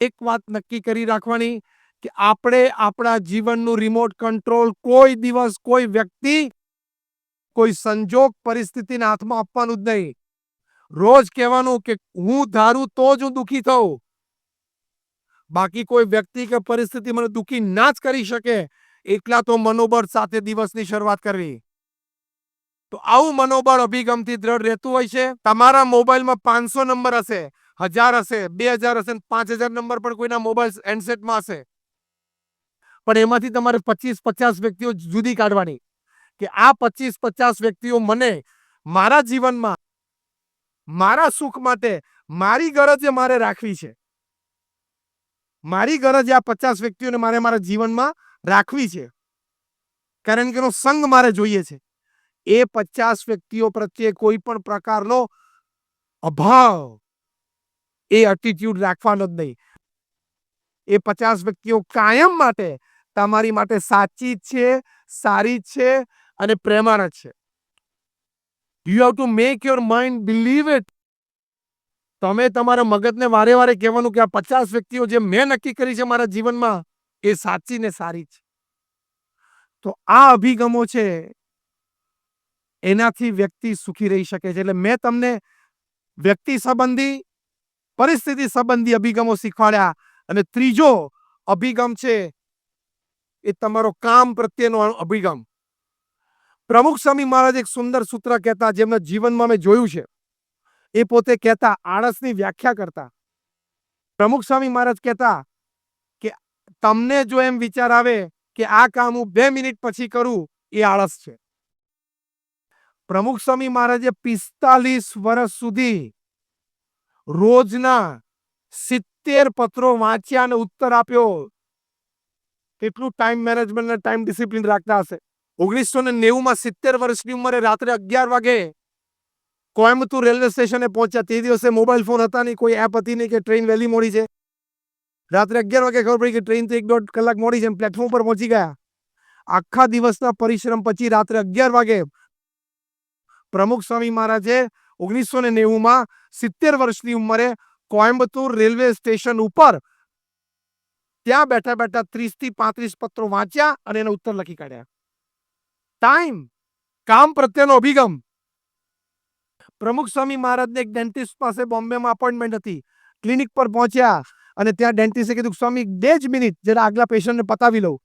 એક વાત નક્કી કરી રાખવાની કે આપણે આપણા જીવનનું રિમોટ કંટ્રોલ કોઈ દિવસ કોઈ વ્યક્તિ કોઈ સંજોગ પરિસ્થિતિના હાથમાં આપવાનું જ નહીં. રોજ કહેવાનું કે હું ધારું તો જ હું દુઃખી થઉં. બાકી કોઈ વ્યક્તિ કે પરિસ્થિતિ મને દુઃખી ના જ કરી શકે એટલા તો મનોબળ સાથે દિવસની શરૂઆત કરવી. તો આવું મનોબળ અભિગમથી દ્રઢ રહેતું હોય છે. તમારા મોબાઈલમાં 500 નંબર હશે, 1000 હશે, 2000 હશે, 5000 નંબર પણ કોઈના મોબાઈલ હેન્ડસેટમાં હશે. પણ એમાંથી તમારે 25-50 વ્યક્તિઓ જુદી કાઢવાની કે આ 25-50 વ્યક્તિઓ મને મારા જીવનમાં મારા સુખ માટે મારી ગરજ મારે રાખવી છે. મારી ગરજ આ 50 વ્યક્તિઓને મારે મારા જીવનમાં રાખવી છે. કારણ કે એનો સંગ મારે જોઈએ છે. એ 50 વ્યક્તિઓ પ્રત્યે કોઈ પણ પ્રકારનો અભાવ એ એટીટ્યુડ રાખવાનો જ નહીં. એ 50 વ્યક્તિઓ કાયમ માટે તમારી માટે સાચી જ છે, સારી જ છે અને પ્રેમાળ જ છે. You have to make your mind believe it. તમે તમારા મગજને વારે વારે કહેવાનું કે આ 50 વ્યક્તિઓ જે મેં નક્કી કરી છે મારા જીવનમાં એ સાચી ને સારી છે. તો આ અભિગમો છે એનાથી વ્યક્તિ સુખી રહી શકે છે. એટલે મેં તમને વ્યક્તિ સંબંધી, પરિસ્થિતિ સંબંધી અભિગમો શીખવાડ્યા. અને ત્રીજો અભિગમ છે એ તમારો કામ પ્રત્યેનો અભિગમ. પ્રમુખ સ્વામી મહારાજ એક સુંદર સૂત્ર કહેતા, જેમના જીવનમાં મેં જોયું છે. એ પોતે કહેતા, આળસની વ્યાખ્યા કરતા. પ્રમુખ સ્વામી મહારાજ કહેતા કે તમને જો એમ વિચાર આવે કે આ કામ હું 2 મિનિટ પછી કરું, એ આળસ છે. પ્રમુખ સ્વામી મહારાજે 45 વર્ષ સુધી રોજના 70 પત્રો વાંચ્યા અને ઉત્તર આપ્યો. કેટલું ટાઈમ મેનેજમેન્ટ અને ટાઈમ ડિસિપ્લિન રાખતા હશે. 1990 70 વર્ષની ઉંમરે રાત્રે 11 વાગે કોયમ્બતુર રેલવે સ્ટેશને પહોંચ્યા. તે દિવસે મોબાઈલ ફોન હતા નહીં, કોઈ એપ હતી નહીં કે ટ્રેન વહેલી મોડી છે. રાત્રે 11 વાગે ખબર પડી કે ટ્રેન તો 1-1.5 કલાક મોડી છે. પ્લેટફોર્મ પર પહોંચી ગયા. આખા દિવસના પરિશ્રમ પછી રાત્રે 11 વાગે પ્રમુખ સ્વામી મહારાજે 1990 70 વર્ષની ઉંમરે કોયમ્બતુર રેલવે સ્ટેશન ઉપર ત્યાં બેઠા બેઠા 30-35 પત્રો વાંચ્યા અને એનો ઉત્તર લખી કાઢ્યા. ટાઈમ, કામ પ્રત્યેનો અભિગમ. પ્રમુખ સ્વામી મહારાજને એક ડેન્ટિસ્ટ પાસે બોમ્બેમાં અપોઇન્ટમેન્ટ હતી. ક્લિનિક પર પહોંચ્યા અને ત્યાં ડેન્ટિસ્ટે કીધું, સ્વામી 2 જ મિનિટ જરા આગલા પેશન્ટને પતાવી લઉં.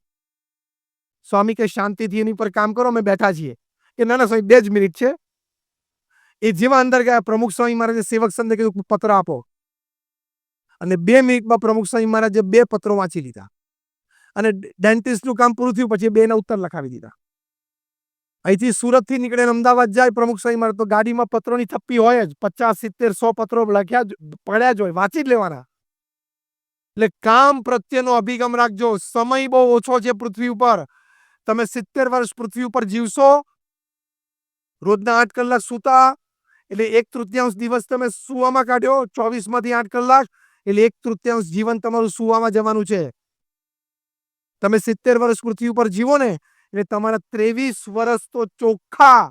સ્વામી કે શાંતિથી એની પર કામ કરો, અમે બેઠા છીએ. કે ના ના સ્વામી 2 જ મિનિટ છે. એ જેવા અંદર ગયા, પ્રમુખ સ્વામી મહારાજે સેવક સંતને કીધું પત્ર આપો. અને 2 મિનિટમાં પ્રમુખ સ્વામી મહારાજે 2 પત્રો વાંચી લીધા. અને ડેન્ટિસ્ટનું કામ પૂરું થયું પછી 2 ના ઉત્તર લખાવી દીધા. અહીંથી સુરતથી નીકળે અમદાવાદ જાય પ્રમુખ સ્વામી મહારાજ, તો ગાડીમાં પત્રોની થપ્પી હોય જ. 50-70-100 પત્રો લખ્યા પડ્યા જ હોય, વાંચી જ લેવાના. એટલે કામ પ્રત્યેનો અભિગમ રાખજો. સમય બહુ ઓછો છે પૃથ્વી ઉપર. તમે 70 વર્ષ પૃથ્વી ઉપર જીવશો, રોજના 8 કલાક સૂતા, એટલે 1/3 દિવસ તમે સુવામાં કાઢ્યો. 24માંથી 8 કલાક એટલે 1/3 જીવન તમારું સુવામાં જવાનું છે. તમે 70 વર્ષ પૃથ્વી ઉપર જીવો ને એટલે તમારા 23 વર્ષ તો ચોખ્ખા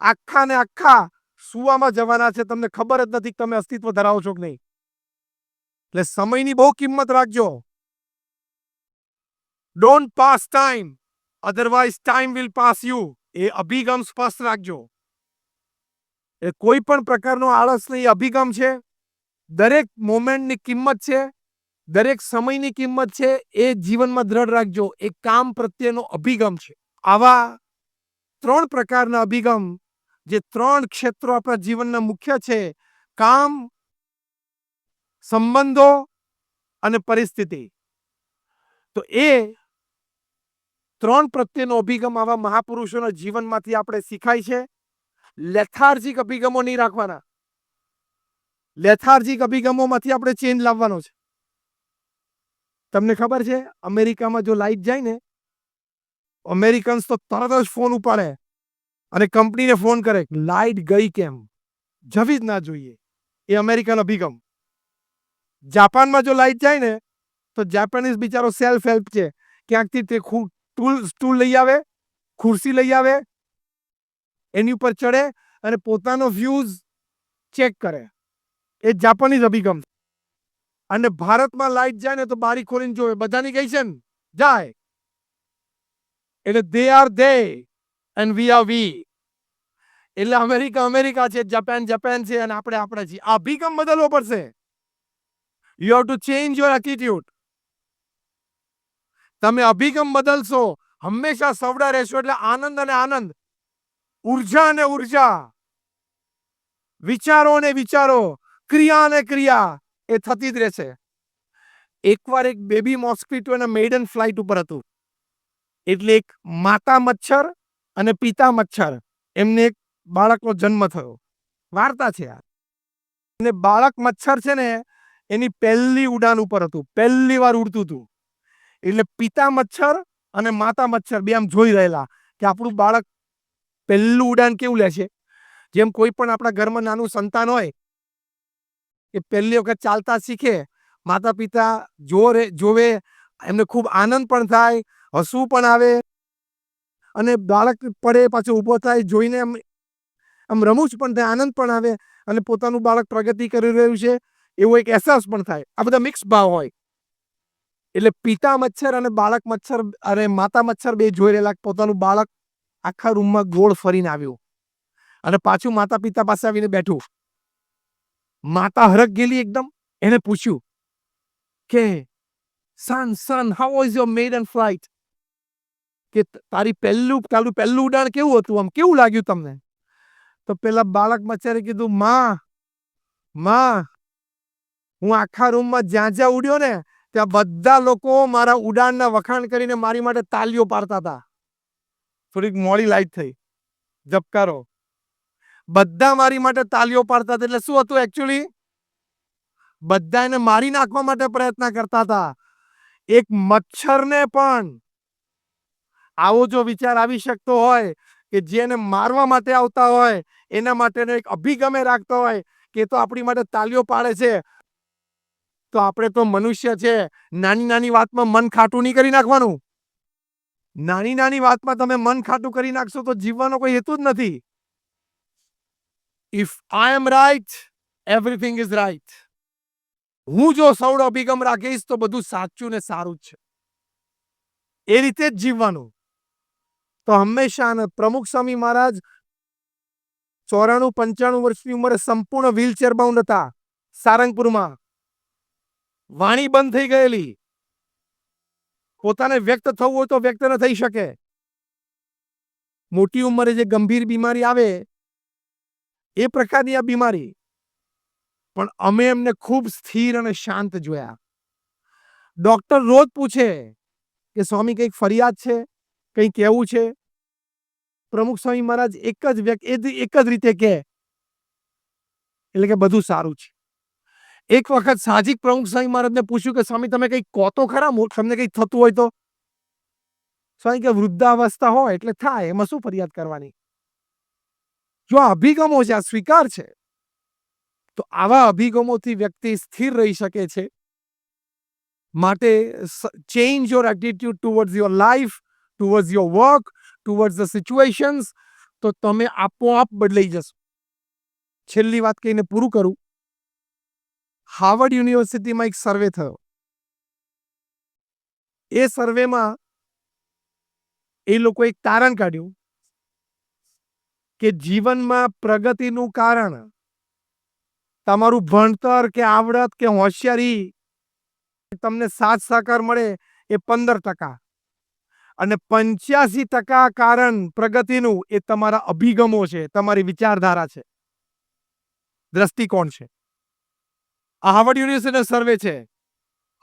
આખા ને આખા સુવામાં જવાના છે. તમને ખબર જ નથી તમે અસ્તિત્વ ધરાવો છો કે નહીં. એટલે સમયની બહુ કિંમત રાખજો. Don't pass time, otherwise time will pass you. એ અભિગમ સ્પષ્ટ રાખજો. એ કોઈ પણ પ્રકારનો આળસ નહીં, અભિગમ છે. દરેક મોમેન્ટની કિંમત છે, દરેક સમયની કિંમત છે. એ જીવનમાં દ્રઢ રાખજો. એ કામ પ્રત્યેનો અભિગમ છે. આવા 3 પ્રકારના અભિગમ, જે 3 ક્ષેત્રો આપણા જીવનના મુખ્ય છે: કામ, સંબંધો અને પરિસ્થિતિ. તો એ 3 પ્રત્યેનો અભિગમ આવા મહાપુરુષોના જીવનમાંથી આપણે શીખાય છે. લેથાર્જિક અભિગમો નહીં રાખવાના. લેથાર્જિક અભિગમોમાંથી આપણે ચેન્જ લાવવાનો છે. તમને ખબર છે અમેરિકામાં જો લાઈટ જાય ને, અમેરિકન્સ તો તરત જ ફોન ઉપાડે અને કંપનીને ફોન કરે, લાઈટ ગઈ કેમ, જવી જ ના જોઈએ. એ અમેરિકન અભિગમ. જાપાનમાં જો લાઈટ જાય ને તો જાપાનીઝ બિચારો સેલ્ફ હેલ્પ છે. ક્યાંકથી તે સ્ટૂલ લઈ આવે, ખુરશી લઈ આવે, એની ઉપર ચડે અને પોતાનો ફ્યુઝ ચેક કરે. એ જાપાનીઝ અભિગમ. અને ભારતમાં લાઈટ જાય ને તો બારી ખોલીને જોવે, બધાની ગઈ છે ને, જાય. એટલે they are they and we are we. એટલે અમેરિકા અમેરિકા છે, જાપાન જાપાન છે, અને આપણે આપણા છીએ. આ અભિગમ બદલવો પડશે. You have to change your attitude. તમે અભિગમ બદલશો, હંમેશા સવડા રહેશો, એટલે આનંદ અને આનંદ, ઉર્જા અને ઉર્જા, વિચારો અને વિચારો, ક્રિયા અને ક્રિયા એ થતી જ રહેશે. એકવાર એક બેબી મોસ્કીટો એના મેઇડન ફ્લાઇટ ઉપર હતું. એટલે એક માતા મચ્છર અને પિતા મચ્છર, એમને એક બાળકનો જન્મ થયો. વાર્તા છે આ. અને બાળક મચ્છર છે ને, એની પહેલી ઉડાન ઉપર હતું, પહેલી વાર ઉડતું હતું. એટલે પિતા મચ્છર અને માતા મચ્છર બે આમ જોઈ રહેલા કે આપણું બાળક પહેલું ઉડાન કેવું લે છે. જેમ કોઈ પણ આપણા ઘરમાં નાનું સંતાન હોય કે પહેલી વખત ચાલતા શીખે, માતા પિતા જોવે, એમને ખૂબ આનંદ પણ થાય, હસવું પણ આવે, અને બાળક પડે પાછો ઊભો થાય જોઈને આમ રમૂજ પણ થાય, આનંદ પણ આવે, અને પોતાનું બાળક પ્રગતિ કરી રહ્યું છે એવો એક અહેસાસ પણ થાય. આ બધા મિક્સ ભાવ હોય. એટલે પિતા મચ્છર અને બાળક મચ્છર અને માતા મચ્છર બે જોઈ રહેલા પોતાનું બાળક આખા રૂમમાં ગોળ ફરીને આવ્યું અને પાછું માતા પિતા પાસે આવીને બેઠું. માતા હરખ ગયેલી એકદમ. એને પૂછ્યું કે સન હાઉ વોઝ યોર મેઇડન ફ્લાઇટ, કે તારું પહેલું ઉડાણ કેવું હતું, આમ કેવું લાગ્યું તમને? તો પેલા બાળક મચ્છરે કીધું, માં હું આખા રૂમમાં જ્યાં જ્યાં ઉડ્યો ને ત્યાં બધા લોકો મારા ઉડાનના વખાણ કરીને મારી માટે તાલીઓ પાડતા હતા. થોડીક મોડી લાઈટ થઈ, ઝબકારો. બધા મારી માટે તાલીઓ પાડતા હતા. એટલે શું હતું એકચ્યુઅલી? બધા એને મારી નાખવા માટે પ્રયત્ન કરતા હતા. એક મચ્છરને પણ આવો જો વિચાર આવી શકતો હોય કે જેને મારવા માટે આવતા હોય એના માટેનો એક અભિગમ રાખતો હોય કે તો આપણી માટે તાલીઓ પાડે છે, તો આપણે તો મનુષ્ય છે. નાની નાની વાતમાં મન ખાટું નહીં કરી નાખવાનું. નાની નાની વાતમાં તમે મન ખાટું કરી નાખશો તો જીવવાનો કોઈ હેતુ જ નથી. If I am right, everything is right. હું જો સૌનો અભિગમ રાખીશ તો બધું સાચું ને સારું જ છે. એ રીતે જ જીવવાનું. તો હંમેશા પ્રમુખ સ્વામી મહારાજ 94-95 વર્ષની ઉંમરે સંપૂર્ણ વ્હીલચેર બાઉન્ડ હતા. સારંગપુરમાં વાણી બંધ થઈ ગયેલી. પોતાને વ્યક્ત થવું હોય તો વ્યક્ત ન થઈ શકે. મોટી ઉંમરે જે ગંભીર બીમારી આવે એ પ્રકારની આ બીમારી, પણ અમે એમને ખૂબ સ્થિર અને શાંત જોયા. ડોક્ટર રોજ પૂછે કે સ્વામી કંઈક ફરિયાદ છે, કંઈ કહેવું છે? પ્રમુખ સ્વામી મહારાજ એક જ રીતે કહે, એટલે કે બધું સારું છે. એક વખત સાહજિક પ્રમુખ સ્વામી મહારાજને પૂછ્યું કે સ્વામી તમે કંઈક કહો તો ખરા, તમને કંઈક થતું હોય તો? સ્વામી કે વૃદ્ધાવસ્થા હોય એટલે થાય, એમાં શું ફરિયાદ કરવાની? જો આ અભિગમો છે, આ સ્વીકાર છે, તો આવા અભિગમોથી વ્યક્તિ સ્થિર રહી શકે છે. માટે change your attitude towards your life, towards your work, towards the situations, તો તમે આપોઆપ બદલાઈ જશો. છેલ્લી વાત કહીને પૂરું કરું. હાર્વર્ડ યુનિવર્સિટીમાં એક સર્વે થયો. એ સર્વેમાં એ લોકો એક તારણ કાઢ્યું કે જીવનમાં પ્રગતિનું કારણ તમારું ભણતર કે આવડત કે હોશિયારી, તમને સાથ સહકાર મળે એ 15%, અને 85% કારણ પ્રગતિનું એ તમારા અભિગમો છે, તમારી વિચારધારા છે, દ્રષ્ટિકોણ છે. આ હાર્વર્ડ યુનિવર્સિટીનો સર્વે છે.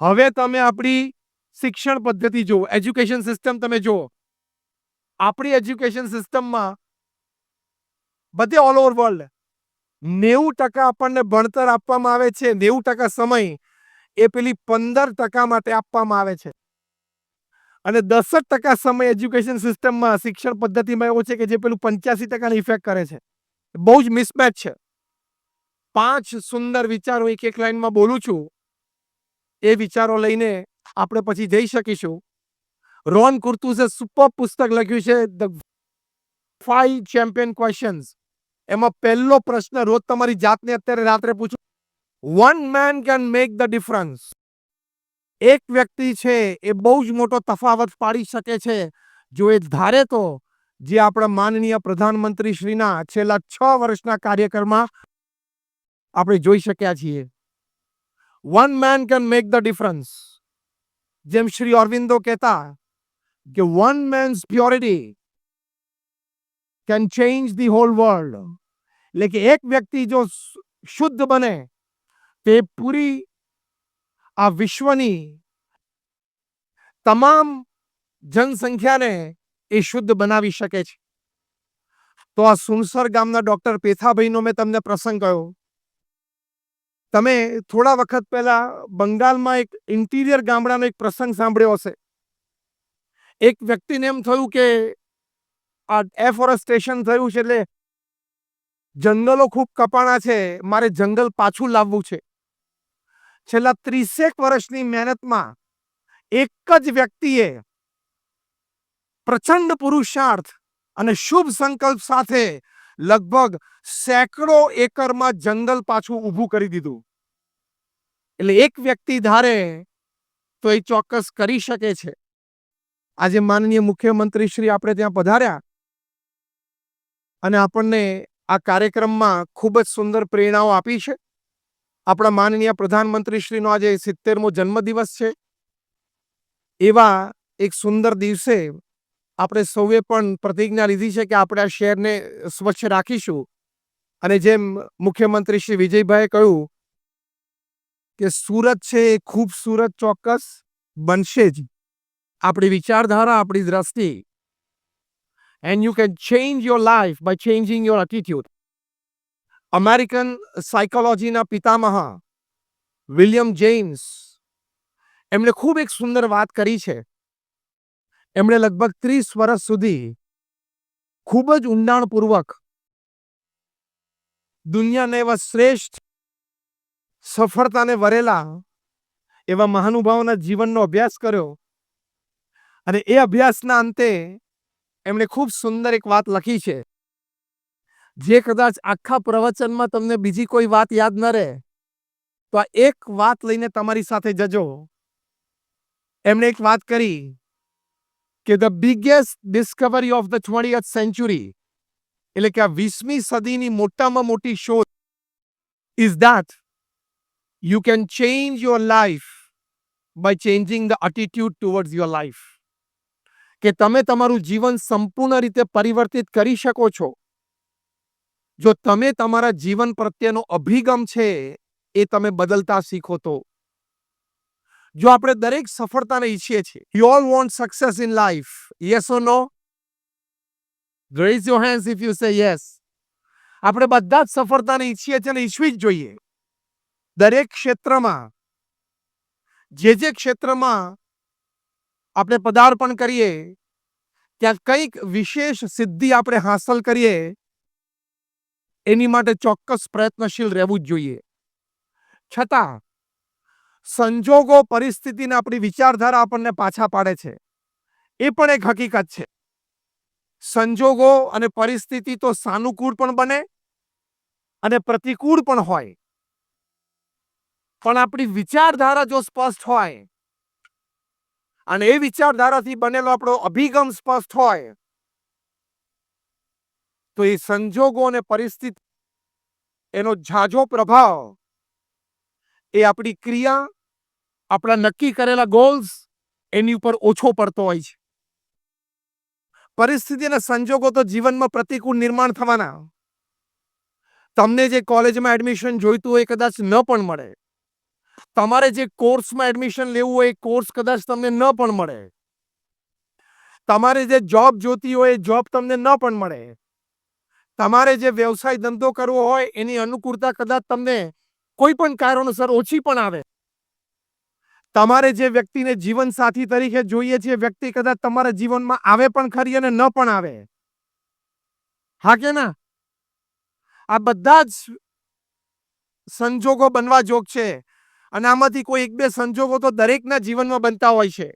હવે તમે આપણી શિક્ષણ પદ્ધતિ જુઓ, એજ્યુકેશન સિસ્ટમ તમે જુઓ. આપણી એજ્યુકેશન સિસ્ટમમાં બધે ઓલ ઓવર વર્લ્ડ 90% આપણને ભણતર આપવામાં આવે છે. 90% સમય એ પેલી 15% માટે આપવામાં આવે છે. અને 10% સમય એજ્યુકેશન સિસ્ટમમાં, શિક્ષણ પદ્ધતિમાં એવો છે કે જે પેલું 85% ઇફેક્ટ કરે છે. બહુ જ મિસમેચ છે. 5 સુંદર વિચારો એક લાઈનમાં બોલું છું. એ વિચારો લઈને આપણે પછી જઈ શકીશું. રોન કુર્તુઝે સુપર પુસ્તક લખ્યું છે, ધ 5 ચેમ્પિયન ક્વેશ્ચન્સ. એમાં પહેલો પ્રશ્ન રોજ તમારી જાતને અત્યારે રાત્રે પૂછો, one man can make the difference. એક વ્યક્તિ છે એ બહુ જ મોટો તફાવત પાડી શકે છે જો એ ધારે તો, જે આપણા માનનીય પ્રધાનમંત્રી શ્રીના છેલ્લા 6 વર્ષના કાર્યક્રમમાં આપણે જોઈ શક્યા છીએ. One man can make the difference. જેમ શ્રી અરવિંદો કહેતા કે one man's purity can change the whole world. એટલે કે એક વ્યક્તિ જો શુદ્ધ બને તે પૂરી આ વિશ્વની તમામ જનસંખ્યાને એ શુદ્ધ બનાવી શકે છે. તો આ સુનસર ગામના ડોક્ટર પેથાભાઈનો મેં તમને પ્રસંગ કહ્યો. તમે થોડા વખત પહેલા બંગાળમાં એક ઇન્ટિરિયર ગામડાનો એક પ્રસંગ સાંભળ્યો હશે. એક વ્યક્તિને એમ થયું કે આ એફોરેસ્ટેશન થયું છે, એટલે જંગલો ખૂબ કપાણા છે, મારે જંગલ પાછું લાવવું છે. છેલ્લા 30 વર્ષની મહેનતમાં એક જ વ્યક્તિએ પ્રચંડ પુરુષાર્થ અને શુભ સંકલ્પ સાથે લગભગ સેંકડો એકરમાં જંગલ પાછું ઊભું કરી દીધું. એટલે એક વ્યક્તિ ધારે તો એ ચોક્કસ કરી શકે છે. આજે માનનીય મુખ્યમંત્રી શ્રી આપણે ત્યાં પધાર્યા અને આપણને આ કાર્યક્રમમાં ખૂબ જ સુંદર પ્રેરણાઓ આપી છે. આપણા માનનીય પ્રધાનમંત્રી શ્રીનો આજે 70મો જન્મદિવસ છે. એવા એક સુંદર દિવસે આપણે સૌએ પણ પ્રતિજ્ઞા લીધી છે કે આપણે આ શહેરને સ્વચ્છ રાખીશું. અને જેમ મુખ્યમંત્રી શ્રી વિજયભાઈએ કહ્યું કે સુરત છે એ ખૂબસૂરત ચોક્કસ બનશે જ. આપણી વિચારધારા, આપણી દ્રષ્ટિ. And you can change your life by changing your attitude. American સાયકોલોજીના પિતામહ વિલિયમ જેમ્સ એમણે ખૂબ એક સુંદર વાત કરી છે. એમણે લગભગ 30 વર્ષ સુધી ખૂબ જ ઊંડાણપૂર્વક દુનિયાના એવા શ્રેષ્ઠ સફળતાને વરેલા એવા મહાનુભાવોના જીવનનો અભ્યાસ કર્યો. અને એ અભ્યાસના અંતે એમણે ખૂબ સુંદર એક વાત લખી છે, જે કદાચ આખા પ્રવચનમાં તમને બીજી કોઈ વાત યાદ ન રહે તો આ એક વાત લઈને તમારી સાથે જજો. એમણે એક વાત કરી કે the biggest discovery of the 20th century, એટલે કે આ 20મી સદીની મોટામાં મોટી શોધ is that you can change your life by changing the attitude towards your life. કે તમે તમારું જીવન સંપૂર્ણ રીતે પરિવર્તિત કરી શકો છો જો તમે તમારા જીવન પ્રત્યેનો અભિગમ છે એ તમે બદલતા શીખો તો. જો આપણે દરેક સફળતાને ઈચ્છીએ છીએ, you all want success in life, yes or no? Raise your hands if you say yes. આપણે બધા જ સફળતાને ઈચ્છીએ છીએ અને ઈચ્છવી જ જોઈએ. દરેક ક્ષેત્રમાં, જે ક્ષેત્રમાં આપણે પદાર્પણ કરીએ ત્યાં કંઈક વિશેષ સિદ્ધિ આપણે હાંસલ કરીએ એની માટે ચોક્કસ પ્રયત્નશીલ રહેવું જ જોઈએ. છતાં સંજોગો, પરિસ્થિતિને આપણી વિચારધારા આપણને પાછા પાડે છે. એ પણ એક હકીકત છે. સંજોગો અને પરિસ્થિતિ તો સાનુકૂળ પણ બને અને પ્રતિકૂળ પણ હોય. પણ આપણી વિચારધારા જો સ્પષ્ટ હોય અને એ વિચારધારાથી બનેલો આપણો અભિગમ સ્પષ્ટ હોય તો એ સંજોગો અને પરિસ્થિતિ એનો ઝાઝો પ્રભાવ એ આપણી ક્રિયા, આપણા નક્કી કરેલા ગોલ્સ એની ઉપર ઓછો પડતો હોય છે. પરિસ્થિતિ અને સંજોગો તો જીવનમાં પ્રતિકૂળ નિર્માણ થવાના. તમને જે કોલેજમાં એડમિશન જોઈતું હોય કદાચ ન પણ મળે. તમારે જે કોર્સમાં એડમિશન લેવું હોય એ કોર્સ કદાચ તમને ન પણ મળે. તમારે જે જોબ જોતી હોય એ જોબ તમને ન પણ મળે. તમારે જે વ્યવસાય ધંધો કરવો હોય એની અનુકૂળતા કદાચ તમને કોઈ પણ કારણોસર ઓછી પણ આવે. તમારે જે વ્યક્તિને જીવનસાથી તરીકે જોઈએ છે વ્યક્તિ કદાચ તમારા જીવનમાં આવે પણ ખરી અને ન પણ આવે. હા કે ના? આ બધા જ સંજોગો બનવા જોગ છે અને આમાંથી કોઈ એક બે સંજોગો તો દરેકના જીવનમાં બનતા હોય છે.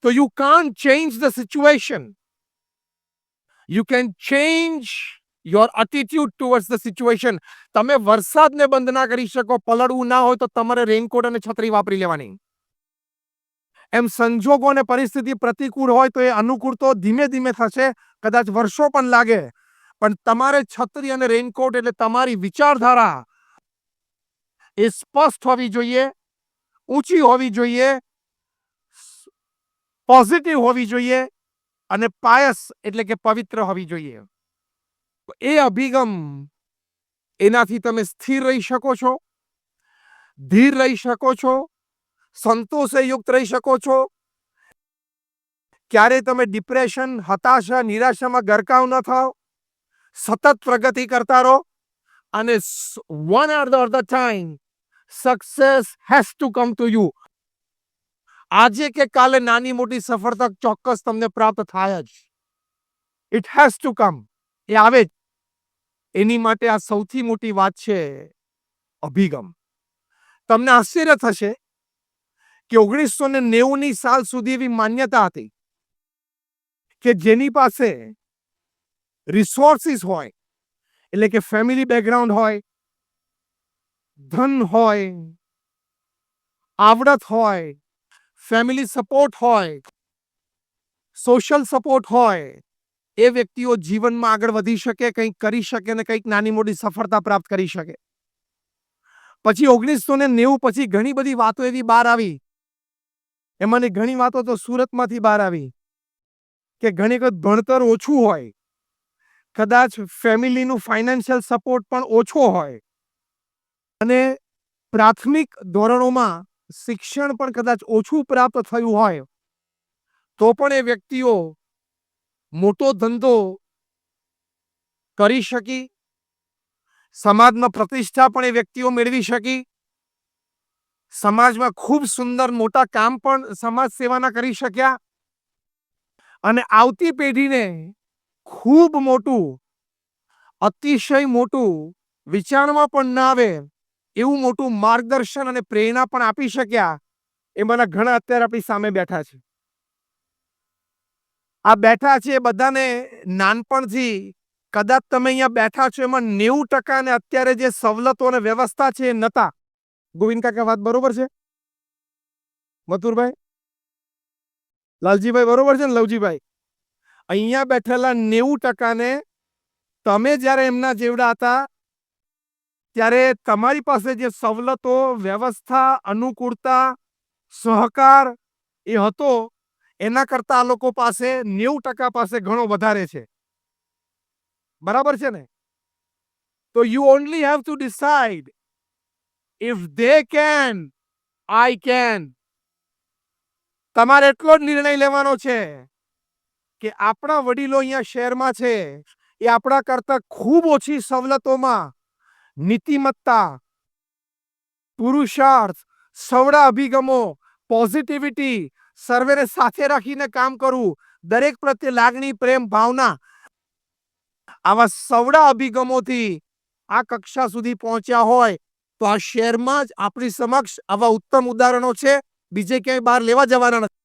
તો you can't change the situation. You can change your attitude towards the situation. તમે વરસાદને બંધ ના કરી શકો, પલળવું ના હોય તો તમારે રેનકોટ અને છત્રી વાપરી લેવાની. એમ સંજોગો અને પરિસ્થિતિ પ્રતિકૂળ હોય તો એ અનુકૂળ તો ધીમે ધીમે થશે, કદાચ વર્ષો પણ લાગે, પણ તમારે છત્રી અને રેનકોટ એટલે તમારી વિચારધારા એ સ્પષ્ટ હોવી જોઈએ, ઊંચી હોવી જોઈએ, પોઝિટિવ હોવી જોઈએ અને પાયસ એટલે કે પવિત્ર હોવી જોઈએ. એ અભિગમ, એનાથી તમે સ્થિર રહી શકો છો, ધીર રહી શકો છો, સંતોષે યુક્ત રહી શકો છો. ક્યારે તમે ડિપ્રેશન, હતાશા, નિરાશામાં ગરકાવ ન થાવ, સતત પ્રગતિ કરતા રહો અને one or the time success has to come to you. આજે કે કાલે નાની મોટી સફળતા ચોક્કસ તમને પ્રાપ્ત થાય જ. It has to come. એ આવે જ. એની માટે આ સૌથી મોટી વાત છે, અભિગમ. તમને આશ્ચર્ય થશે કે 1990ની સાલ સુધી એવી માન્યતા હતી કે જેની પાસે રિસોર્સિસ હોય, એટલે કે ફેમિલી બેકગ્રાઉન્ડ હોય, ધન હોય, આવડત હોય, ફેમિલી સપોર્ટ હોય, સોશિયલ સપોર્ટ હોય, એ વ્યક્તિઓ જીવનમાં આગળ વધી શકે, કંઈક કરી શકે અને કંઈક નાની મોટી સફળતા પ્રાપ્ત કરી શકે. પછી 1990 પછી ઘણી બધી વાતો એવી બહાર આવી, એમાંની ઘણી વાતો તો સુરતમાંથી બહાર આવી કે ઘણી વખત ભણતર ઓછું હોય, કદાચ ફેમિલીનું ફાઇનાન્શિયલ સપોર્ટ પણ ઓછો હોય અને પ્રાથમિક ધોરણોમાં શિક્ષણ પણ કદાચ ઓછું પ્રાપ્ત થયું હોય, તો પણ એ વ્યક્તિઓ મોટો ધંધો કરી શકી, સમાજમાં પ્રતિષ્ઠા પણ એ વ્યક્તિઓ મેળવી શકી, સમાજમાં ખૂબ સુંદર મોટા કામ પણ સમાજ સેવાના કરી શક્યા અને આવતી પેઢીને ખૂબ મોટું, અતિશય મોટું, વિચારમાં પણ ના આવે એવું મોટું માર્ગદર્શન અને પ્રેરણા પણ આપી શક્યા. એમાંના ઘણા અત્યારે આપણી સામે બેઠા છે. આ બેઠા છે એ બધાને નાનપણથી કદાચ તમે અહીંયા બેઠા છો એમાં 90% ને અત્યારે જે સવલતો અને વ્યવસ્થા છે એ નતા. ગોવિંદ કાકા વાત બરોબર છે? મથુરભાઈ, લાલજીભાઈ બરોબર છે ને? લવજીભાઈ, અહીંયા બેઠેલા 90% ને તમે જ્યારે એમના જેવડા હતા ત્યારે તમારી પાસે જે સવલતો, વ્યવસ્થા, અનુકૂળતા, સહકાર એ હતો, એના કરતા આ લોકો પાસે 90% પાસે ઘણો વધારે છે. બરાબર છે ને? તો you only have to decide if they can, I can. તમારે એટલો જ નિર્ણય લેવાનો છે કે આપણા વડીલો અહીંયા શહેરમાં છે એ આપણા કરતા ખૂબ ઓછી સવલતોમાં નીતિમત્તા, પુરુષાર્થ, સવડા અભિગમો, પોઝિટિવિટી, સર્વેને સાથે રાખીને કામ કરવું, દરેક પ્રત્યે લાગણી, પ્રેમ, ભાવના, આવા સવડા અભિગમોથી આ કક્ષા સુધી પહોંચ્યા હોય તો આ શહેરમાં જ આપણી સમક્ષ આવા ઉત્તમ ઉદાહરણો છે, બીજે ક્યાંય બહાર લેવા જવાના નથી.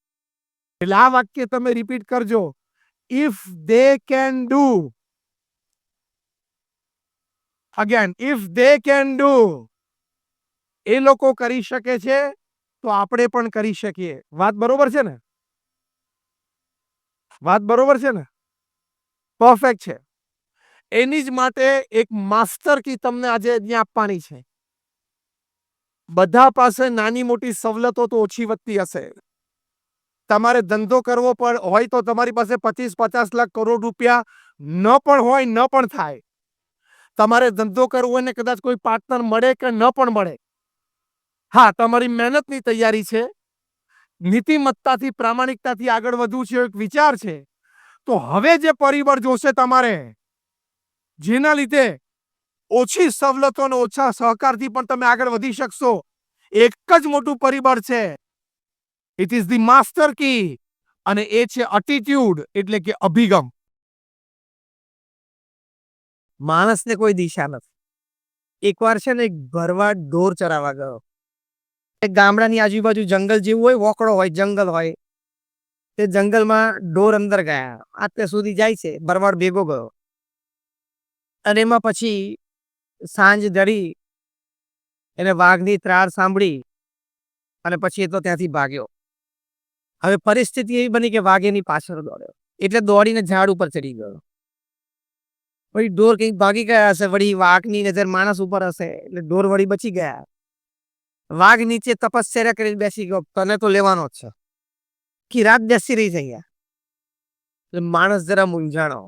એટલે આ વાક્ય તમે રિપીટ કરજો. If they can do, again, if they can do, એ લોકો કરી શકે છે તો આપણે પણ કરી શકીએ. વાત બરોબર છે ને? વાત બરોબર છે ને? પરફેક્ટ છે. એની જ માટે એક માસ્ટર કી તમને આજે અહીંયા આપવાની છે. બધા પાસે નાની મોટી સવલતો તો ઓછી વધતી હશે. તમારે ધંધો કરવો પણ હોય તો તમારી પાસે 25-50 લાખ કરોડ રૂપિયા ન પણ હોય, ન પણ થાય. તમારે ધંધો કરવો હોય ને કદાચ કોઈ પાર્ટનર મળે કે ન પણ મળે, હા, તમારી મહેનતની તૈયારી છે, નીતિમત્તાથી, પ્રામાણિકતાથી આગળ વધવું છે, એક વિચાર છે, તો હવે જે પરિબળ જોશે તમારે, જેના લીધે ઓછી સવલતો અને ઓછા સહકારથી પણ તમે આગળ વધી શકશો, એક જ મોટું પરિબળ છે. It is the master key અને એ છે એટીટ્યુડ એટલે કે અભિગમ. માણસને કોઈ દિશા નથી. એકવાર છે ને એક ભરવાડ ઢોર ચરાવવા ગયો. એક ગામડાની આજુબાજુ જંગલ જેવું હોય, વોકડો હોય, જંગલ હોય. તે જંગલમાં ઢોર અંદર ગયા. અત્યાર સુધી જાય છે, ભરવાડ ભેગો ગયો. અને એમાં પછી સાંજ ઢળી એને વાઘની ત્રાળ સાંભળી અને પછી એ તો ત્યાંથી ભાગ્યો. હવે પરિસ્થિતિ એવી બની કે વાઘ એની પાછળ દોડ્યો, એટલે દોડીને ઝાડ ઉપર ચડી ગયો. વળી ઢોર કંઈક ભાગી ગયા હશે, વળી વાઘની નજર માણસ ઉપર હશે એટલે ઢોર વળી બચી ગયા. વાઘ નીચે તપશ્ચર્યા કરીને બેસી ગયો, તને તો લેવાનો જ છે. આખી રાત બેસી રહી છે અહીંયા. એટલે માણસ જરા મૂંઝાણો,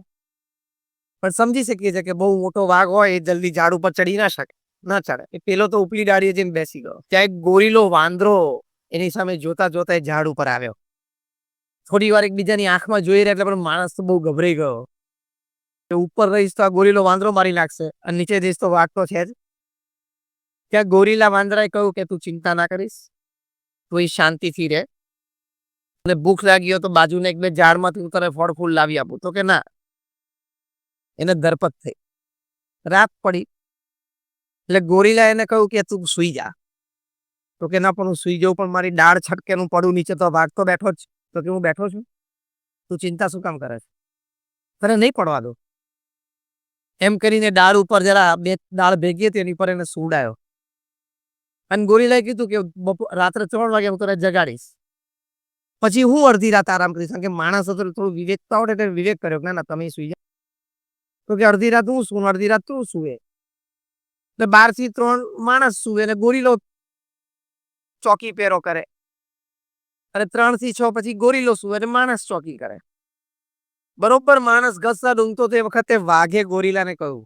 પણ સમજી શકીએ છીએ કે બહુ મોટો વાઘ હોય એ જલ્દી ઝાડ ઉપર ચડી ના શકે, ના ચડે. એ પેલો તો ઉપલી ડાળીએ જઈને બેસી ગયો. ત્યાં એક ગોરીલો વાંદરો એની સામે જોતા જોતા એ ઝાડ ઉપર આવ્યો. થોડી વાર એકબીજાની આંખમાં જોઈ રહ્યા એટલે પણ માણસ તો બહુ ગભરાઈ ગયો કે ઉપર રહીશ તો આ ગોરીલો વાંદરો મારી નાખશે અને નીચે જઈશ તો વાઘ તો છે જ. ત્યાં ગોરીલા વાંદરાએ કહ્યું કે તું ચિંતા ના કરીશ, તું શાંતિથી રહે, અને ભૂખ લાગી હોય તો બાજુના એક બે ઝાડમાંથી હું તને ફળ ફૂલ લાવી આપું. તો કે ના. એને ધરપત થઈ. રાત પડી એટલે ગોરીલા એને કહ્યું કે તું સુઈ જા. તો કે ના, પણ હું સુઈ જાઉં પણ મારી ડાળ છટકે હું પડું નીચે તો વાઘ તો બેઠો જ. તો કે હું બેઠો છું, તું ચિંતા શું કામ કરે છે, તને નહીં પડવા દો. એમ કરીને ડાળ ઉપર જરા બે ડાળ ભેગી હતી એની પર એને સુવડાયો. અને ગોરીલાએ કીધું કે રાત્રે 3 વાગે હું તને જગાડીશ, પછી હું અડધી રાત આરામ કરીશ. કારણ કે માણસ હતો થોડું વિવેક તો આવડે એટલે વિવેક કર્યો કે ના તમે સુઈ જાઓ. તો કે અડધી રાત હું સુવું, અડધી રાત તું સુવે. એટલે 12 થી 3 માણસ સુવે અને ગોરીલો ચોકી પેરો કરે, અને 3 થી 6 પછી ગોરીલો સુવે અને માણસ ચોકી કરે. બરોબર માણસ ઘસતા ઊંઘતો તે વખતે વાઘે ગોરીલાને કહ્યું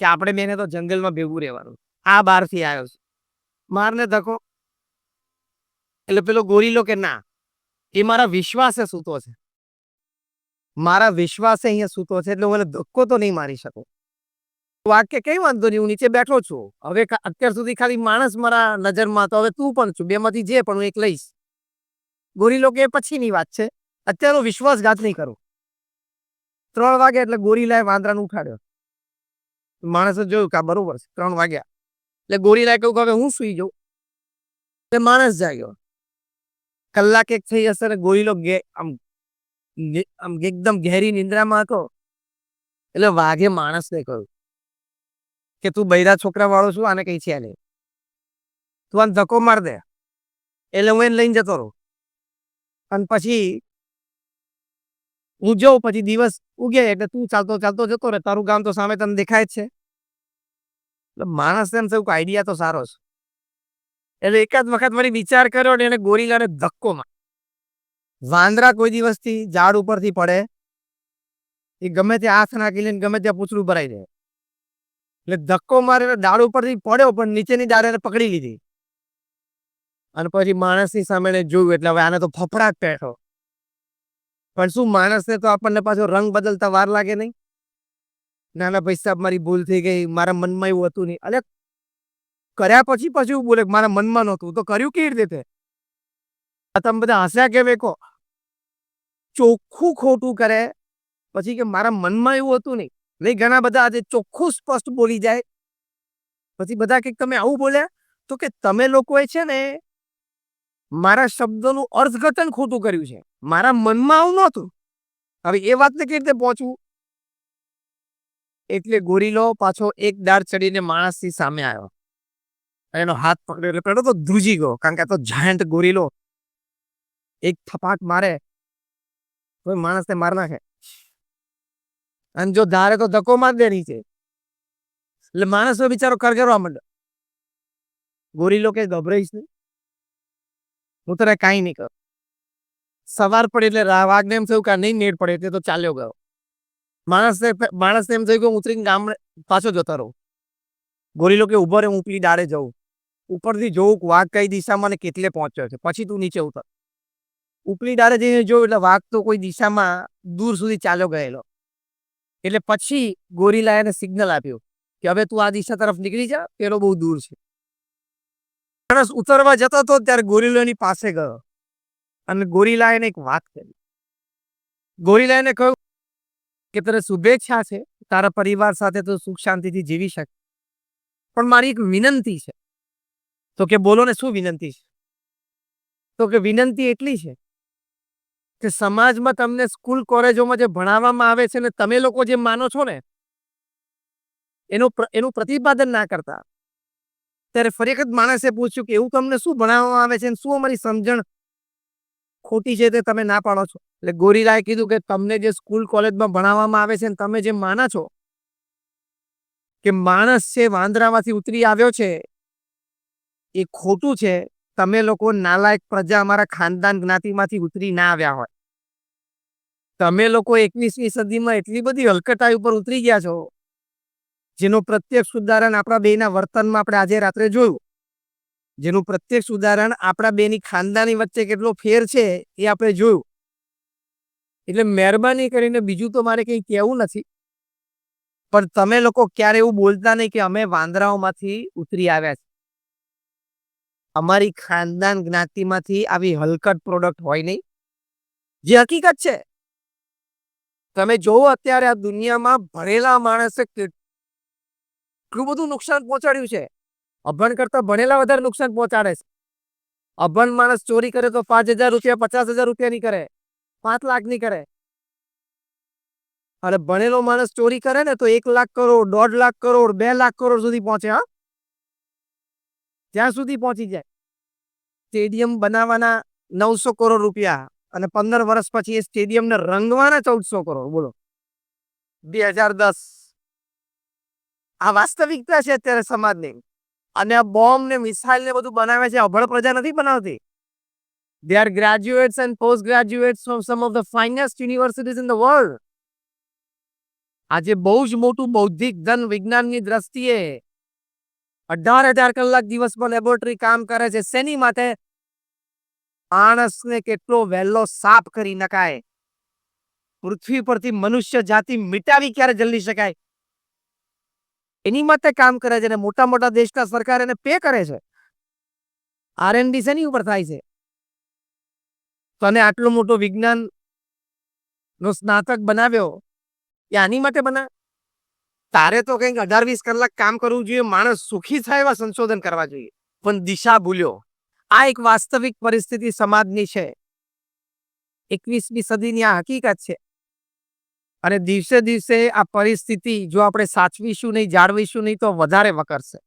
કે આપણે બેને તો જંગલમાં ભેગું રહેવાનું, આ બહારથી આવ્યો છે, મારને ધક્કો. એટલે પેલો ગોરીલો કે ના, એ મારા વિશ્વાસે સૂતો છે, મારા વિશ્વાસે અહીંયા સૂતો છે એટલે હું એને ધક્કો તો નહીં મારી શકું. વાઘ કે કઈ વાંધો નહીં, હું નીચે બેઠો છું, હવે અત્યાર સુધી ખાલી માણસ મારા નજરમાં હતો, હવે તું પણ છું, બેમાંથી જે પણ હું એક લઈશ. ગોરીલો કે પછીની વાત છે, અત્યારનો વિશ્વાસઘાત નહીં કરું. 3 વાગે એટલે ગોરીલાએ વાંદરાને ઉઠાડ્યો. માણસે જોયું કે આ બરોબર છે, 3 વાગ્યા એટલે ગોરીલાએ કહ્યું કે હવે હું સુઈ જાઉં. એટલે માણસ જાગ્યો. કલાક એક થઈ હશે ને ગોરીલો આમ એકદમ ગહેરી નિંદ્રામાં હતો. એટલે વાઘે માણસને કહ્યું કે તું બૈરા છોકરા વાળો છું, આને કઈ છે નહીં, તું આને ધક્કો માર દે એટલે હું એને લઈને જતો રહું, અને પછી હું જાઉં, પછી દિવસ ઉગે એટલે તું ચાલતો ચાલતો જતો રહે, તારું ગામ તો સામે તને દેખાય જ છે. એટલે માણસને એમ થયું કે આઈડિયા તો સારો છે. એટલે એકાદ વખત વળી વિચાર કર્યો ને એને ગોરીલાને ધક્કો માર. વાંદરા કોઈ દિવસથી ઝાડ ઉપરથી પડે એ ગમે ત્યાં હાથ નાખી લે, ગમે ત્યાં પૂછડું ભરાઈ જાય. એટલે ધક્કો મારીને ડાળ ઉપરથી પડ્યો પણ નીચેની ડાળ એને પકડી લીધી. અને પછી માણસની સામે જોયું એટલે હવે આને તો ફફડાટ પેઠો. પણ શું માણસને તો આપણને પાછો રંગ બદલતા વાર લાગે નહીં. નાના ભાઈ સાહેબ મારી ભૂલ થઈ ગઈ, મારા મનમાં એવું હતું નહીં. અરે કર્યા પછી પછી એવું બોલે મારા મનમાં નહોતું, તો કર્યું કેવી રીતે? તમે બધા હસ્યા કે વેકો? ચોખ્ખું ખોટું કરે પછી કે મારા મનમાં એવું હતું નહીં. નહીં, ઘણા બધા આજે ચોખ્ખું સ્પષ્ટ બોલી જાય પછી બધા કે તમે આવું બોલ્યા. તો કે તમે લોકોએ છે ને મારા શબ્દોનું અર્થઘટન ખોટું કર્યું છે, મારા મનમાં આવું નહોતું. હવે એ વાતને કેવી રીતે પહોંચવું? એટલે ગોરીલો પાછો એક ડાળ ચડીને માણસની સામે આવ્યો, એનો હાથ પકડ્યો. એટલે પેલો તો ધ્રુજી ગયો, કારણ કે આ તો જાયન્ટ ગોરીલો એક થપાટ મારે તો માણસને માર નાખે, અને જો ધારે તો ધક્કો માર દે નીચે. એટલે માણસનો બિચારો કરગરવા માંડ્યો. ગોરીલો કે ગભરાઈશ નહીં, હું તને કાંઈ નહીં કરું. સવાર પડે એટલે વાઘને એમ થયું કે નહીં મેળ પડે એટલે તો ચાલ્યો ગયો. માણસને એમ થયું કે હું ઉતરીને ગામડે પાછો જતો રહું. ગોરીલો કે ઉભો રહે, હું ઉપલી ડાળે જઉં, ઉપરથી જોઉં વાઘ કઈ દિશામાં ને કેટલે પહોંચ્યો છે, પછી તું નીચે ઉતર. ઉપલી ડાળે જઈને જોયું એટલે વાઘ તો કોઈ દિશામાં દૂર સુધી ચાલ્યો ગયેલો. એટલે પછી ગોરીલાએ એને સિગ્નલ આપ્યું કે હવે તું આ દિશા તરફ નીકળી જા, પેલો બહુ દૂર છે. માણસ ઉતરવા જતો હતો ત્યારે ગોરીલો એની પાસે ગયો અને ગોરીલાએ એને એક વાત કરી. ગોરીલાએ એને કહ્યું કે તને શુભેચ્છા છે, તારા પરિવાર સાથે તો સુખ શાંતિથી જીવી શકે, પણ મારી એક વિનંતી છે. તો કે બોલો ને, શું વિનંતી છે? તો કે વિનંતી એટલી છે કે સમાજમાં તમને સ્કૂલ કોલેજોમાં જે ભણાવવામાં આવે છે ને તમે લોકો જે માનો છો ને એનું પ્રતિપાદન ના કરતા. ત્યારે ફરી એક માણસે પૂછ્યું કે એવું તમને શું ભણાવવામાં આવે છે અને શું અમારી સમજણ ખોટી છે તે તમે ના પાડો છો? એટલે ગોરીલાએ કીધું કે તમને જે સ્કૂલ કોલેજમાં ભણાવવામાં આવે છે ને તમે જે માનો છો કે માણસ છે વાંદરામાંથી ઉતરી આવ્યો છે એ ખોટું છે. તમે લોકો નાલાયક પ્રજા અમારા ખાનદાન જ્ઞાતિમાંથી ઉતરી ના આવ્યા હોય. તમે લોકો 21મી સદીમાં એટલી બધી હલકટાઈ ઉપર ઉતરી ગયા છો જેનું પ્રત્યક્ષ ઉદાહરણ આપણા બેના વર્તનમાં આપણે આજે રાત્રે જોયું. જેનું પ્રત્યક્ષ ઉદાહરણ આપણા બેની ખાનદાની વચ્ચે કેટલો ફેર છે એ આપણે જોયું. એટલે મહેરબાની કરીને બીજું તો મારે કંઈ કહેવું નથી, પણ તમે લોકો ક્યારે એવું બોલતા નહીં કે અમે વાંદરાઓમાંથી ઉતરી આવ્યા છે. અમારી ખાનદાન જ્ઞાતિમાંથી આવી હલકટ પ્રોડક્ટ હોય નહીં, જે હકીકત છે. તમે જોવો અત્યારે આ દુનિયામાં ભણેલા માણસે કેટલું બધું નુકસાન પહોંચાડ્યું છે. અભણ કરતા ભણેલા વધારે નુકસાન પહોંચાડે છે. અભણ માણસ ચોરી કરે તો 5,000 રૂપિયા 50,000 રૂપિયાની કરે, 5 લાખની કરે. અને ભણેલો માણસ ચોરી કરે ને તો 1 લાખ કરોડ, 1.5 લાખ કરોડ, 2 લાખ કરોડ સુધી પહોંચે. હા, ત્યાં સુધી પહોંચી જાય. સ્ટેડિયમ બનાવવાના 900 કરોડ રૂપિયા અને 15 વર્ષ પછી એ સ્ટેડિયમને રંગવાના 1400 કરોડ. બોલો, 2010. આ વાસ્તવિકતા છે અત્યારે સમાજની. અને આ બોમ્બ ને મિસાઇલ ને બધું બનાવે છે અભણ પ્રજા નથી બનાવતી. They are graduates and postgraduates from some of the finest universities in the world. આજે બહુ જ મોટું બૌદ્ધિક ધન વિજ્ઞાનની દ્રષ્ટિએ 18,000 કલાક દિવસમાં લેબોરેટરી કામ કરે છે. શેની માટે? માણસને કેટલો વહેલો સાફ કરી નખાય, પૃથ્વી પરથી મનુષ્ય જાતિ મિટાવી ક્યારે જલ્દી શકાય, એની માટે કામ કરે છે. અને મોટા મોટા દેશના સરકાર એને પે કરે છે. R&D શેની ઉપર થાય છે? તને આટલો મોટો વિજ્ઞાન નો સ્નાતક બનાવ્યો એ આની માટે બના? તારે તો કંઈક 18-20 કલાક કામ કરવું જોઈએ, માણસ સુખી થાય એવા સંશોધન કરવા જોઈએ, પણ દિશા ભૂલ્યો. આ એક વાસ્તવિક પરિસ્થિતિ સમાજની છે. 21મી સદીની આ હકીકત છે. અને દિવસે દિવસે આ પરિસ્થિતિ જો આપણે સાચવીશું નહીં, જાળવીશું નહીં તો વધારે વકરશે.